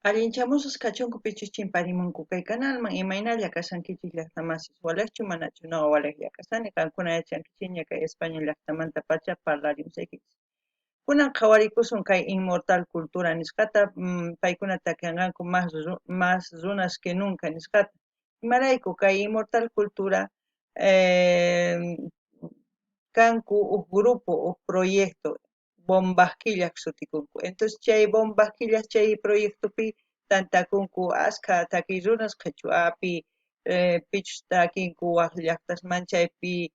Allinchamusas kachunku pichuchin parimunku kay kanalman imaynalla kashankichik llaqtamasis walachu manachu no walaklla kasani qankuna yachankichiña kay España llaqtamanta pacha parlarimusaykichis. Kunan qhawarikusun kay inmortal cultura nisqata paykuna takianqanku más runas que nunca nisqata. Imarayku kay inmortal cultura kanku grupo proyecto bombasquilla sutikunku. Entonces chay bombasquilla chay proyectopi tantakunku aska taki runas qhichwapi pichus takinku waq llaqtasman chaypi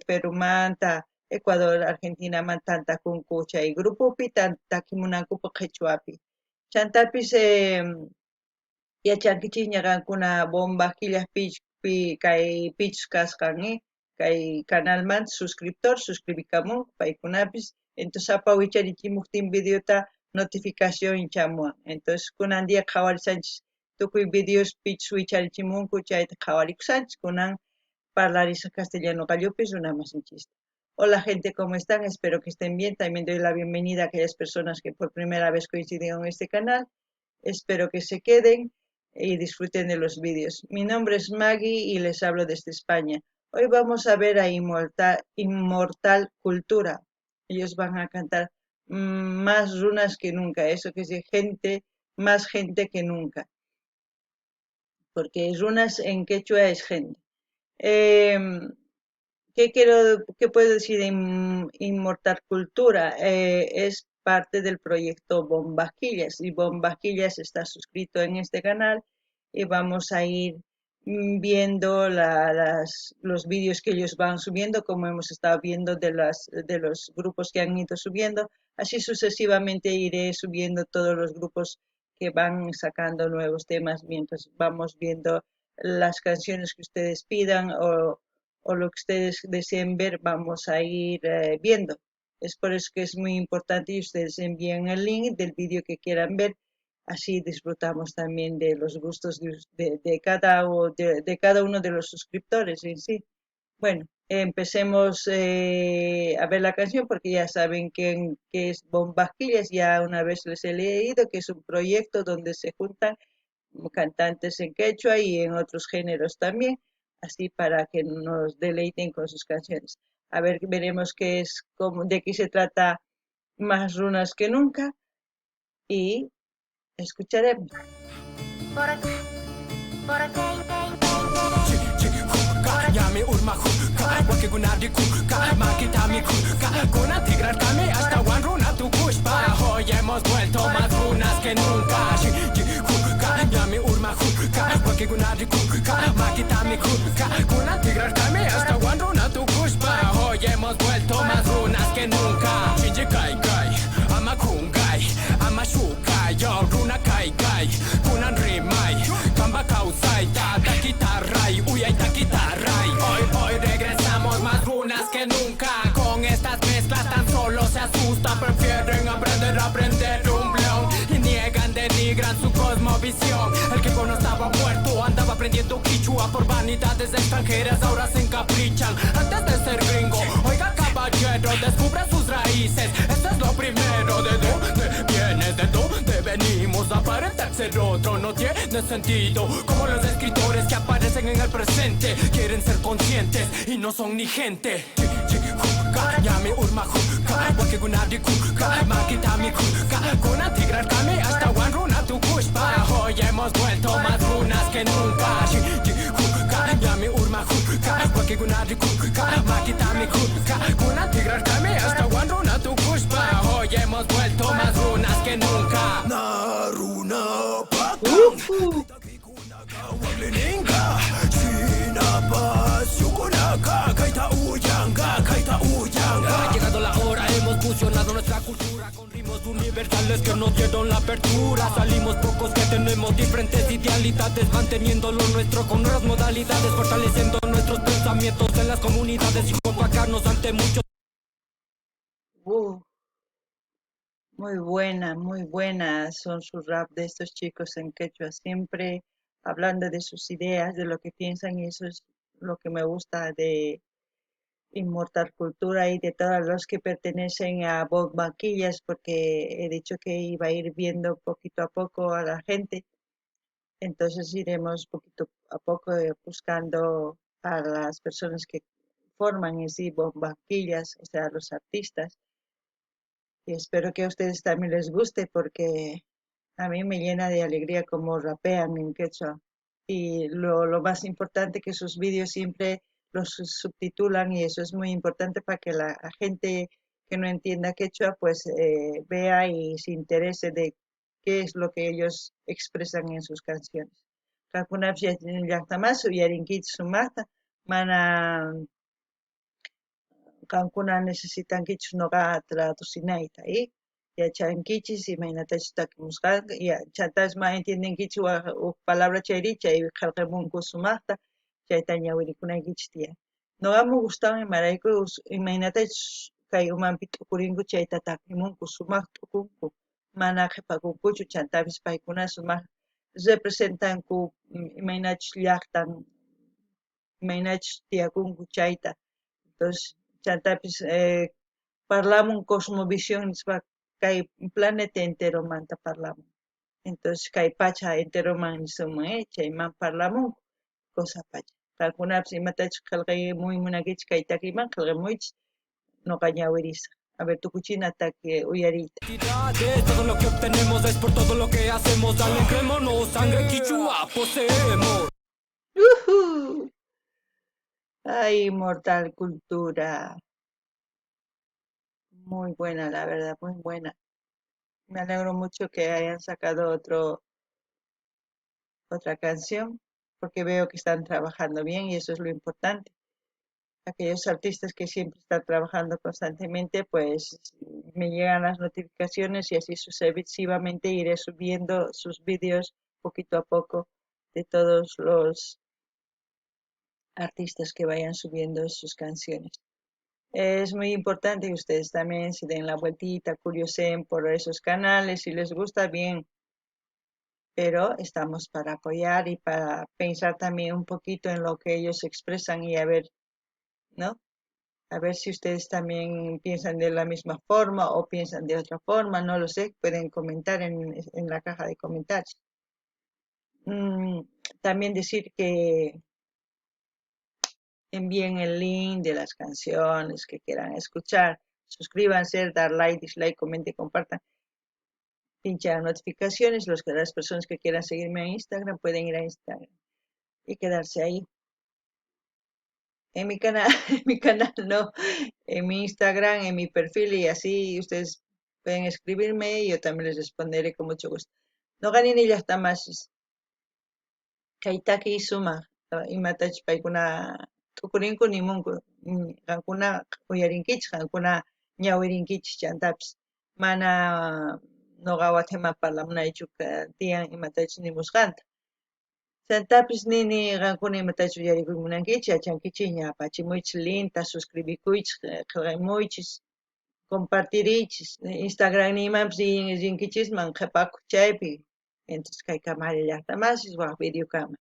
Perumanta Ecuador Argentina man tantakunku chay grupopi takimunankupi qhichwapi chantapis yachankichis ñaqankuna bombasquillappi kay pichus kasqanmi kay canalman suscribikamunku paykunapis entonces apawicharichimuktin videota notificación chamuwan entonces kunan dia qhawarisanchis tukuy videos pichus wicharichimunku chayta qhawarikusanchis kunan parlariza castellano gallopis runamasinchista. Hola gente, ¿cómo están? Espero que estén bien. También doy la bienvenida a aquellas personas que por primera vez coinciden en este canal. Espero que se queden y disfruten de los vídeos. Mi nombre es Maggie y les hablo desde España. Hoy vamos a ver a Inmortal Cultura. Ellos van a cantar más runas que nunca. Eso que es de gente, más gente que nunca. Porque runas en quechua es gente. ¿Qué puedo decir de Inmortal Cultura? Es parte del proyecto Bombasquillas y Bombasquillas está suscrito en este canal y vamos a ir viendo los vídeos que ellos van subiendo, como hemos estado viendo de los grupos que han ido subiendo. Así sucesivamente iré subiendo todos los grupos que van sacando nuevos temas mientras vamos viendo las canciones que ustedes pidan o lo que ustedes deseen ver, vamos a ir viendo. Es por eso que es muy importante y ustedes envíen el link del vídeo que quieran ver. Así disfrutamos también de los gustos de cada uno de los suscriptores en sí. Bueno, empecemos a ver la canción porque ya saben que es Bombasquillas. Ya una vez les he leído que es un proyecto donde se juntan cantantes en quechua y en otros géneros también, así para que nos deleiten con sus canciones. A ver, veremos qué es, de qué se trata más runas que nunca y escucharemos. Llame urma juka, porque gunadi kuka, makitami kuka, kuna tigrar kami hasta one runa tu kushpa. Hoy hemos vuelto más runas que nunca. Llame urma juka, porque gunadi kuka, makitami kuka, kuna tigrar kami hasta one runa tu kushpa. Hoy hemos vuelto más runas que nunca. Shinji kai kai, ama kungai, ama shukai, yo runa kai kai, kunan rimai, kamba kausai, ta takitarrai, uyai takitarrai. Hoy regresamos más runas que nunca. Con estas mezclas tan solo se asustan. Prefieren aprender un blon y niegan, denigran su cosmovisión. El que no estaba muerto andaba aprendiendo quichua por vanidades extranjeras, ahora se encaprichan antes de ser gringo. Oiga caballero, descubra sus raíces. Esto es lo primero. ¿De dónde vienes? ¿De dónde venimos? Aparentar ser otro no tiene sentido. Como los escritores que aparecen en el presente quieren ser conscientes y no son ni gente. Llame urma juka, porque gunadi kuka, makitami kuka, kuna tigrar kami hasta one runa tu kushpa. Hoy hemos vuelto más runas que nunca. Llame urma juka, porque gunadi kuka, makitami kuka, kuna tigrar kami hasta one runa tu kushpa. Hoy hemos vuelto más runas que nunca. Na runa pakam. Wagleninga, China paz, Yukunaka, Kaita Uyanga, Kaita Uyanga. Ha llegado la hora, hemos fusionado nuestra cultura con ritmos universales que nos dieron la apertura. Salimos pocos que tenemos diferentes idealidades, manteniendo lo nuestro con nuevas modalidades, fortaleciendo nuestros pensamientos en las comunidades y compacarnos ante muchos. Muy buenas son sus rap de estos chicos en quechua, siempre hablando de sus ideas, de lo que piensan y eso es lo que me gusta Inmortal Cultura y de todos los que pertenecen a Bombaquillas, porque he dicho que iba a ir viendo poquito a poco a la gente, entonces iremos poquito a poco buscando a las personas que forman en sí Bombaquillas, o sea, los artistas, y espero que a ustedes también les guste porque a mí me llena de alegría como rapean en quechua. Y lo más importante que sus vídeos siempre los subtitulan y eso es muy importante para que la gente que no entienda quechua pues vea y se interese de qué es lo que ellos expresan en sus canciones. Kakunapsh llaqtamasu yarinkichis sumaqta mana qamkuna necesitankichus noqa traducinayta y yachankichis imaynatachus takimusqanqa chatash ma entiendenkichis palabra chayri chay qillqamunku sumaqta chayta ñawirikunaykichis tiyan. Noqamun gustawan imarayku imaynatachus kay umanpi t'ukurinku chayta takimunku sumaq t'ukunku mana qhipakunkuchu chantapis paykuna sumaq representanku imaynachus llaqtan imaynachus tiyakunku chayta. Entonces chantapis parlamun cosmovisión nispa kay planeta entero manta parlamun. Entonces kay pacha entero man nisumun chayman parlamun cosa pacha. Kalkunapis imatachus qillqay munakichis kay takiman qillqamuychis noqa ñawirisaq. A ver tukuchina taki uyariyta. Todo lo que obtenemos es por todo lo que hacemos. Alegrémonos, sangre quichua poseemos. Ay, Mortal Cultura. Muy buena, la verdad, muy buena. Me alegro mucho que hayan sacado otra canción, porque veo que están trabajando bien y eso es lo importante. Aquellos artistas que siempre están trabajando constantemente, pues me llegan las notificaciones y así sucesivamente iré subiendo sus vídeos poquito a poco de todos los artistas que vayan subiendo sus canciones. Es muy importante que ustedes también se den la vueltita, curioseen por esos canales, si les gusta bien, pero estamos para apoyar y para pensar también un poquito en lo que ellos expresan y a ver, ¿no? A ver si ustedes también piensan de la misma forma o piensan de otra forma, no lo sé, pueden comentar en la caja de comentarios. Mm, también decir que envíen el link de las canciones que quieran escuchar, suscríbanse, dar like, dislike, comenten, compartan, pinchar notificaciones, las personas que quieran seguirme en Instagram pueden ir a Instagram y quedarse ahí. En mi canal, en mi canal no, en mi Instagram, en mi perfil y así ustedes pueden escribirme y yo también les responderé con mucho gusto. No ganen ellas más kaitaki suma imatach paykuna tukurinku nimunku qankuna uyarinkichis qankuna ñawirinkichis chantapis mana noqa Guatemala parlamunaychu tiyan imatachus nimusqanta. Chantapis nini qankuna imatachus uyarikuymunankichis yachankichis ña apachimuychis linta suscribikuychis qillqamuychis compartiriychis Instagram nimanpis rinkichisman qhipakuq chaypi entonces kay Camaria llaqtamasis waq videokama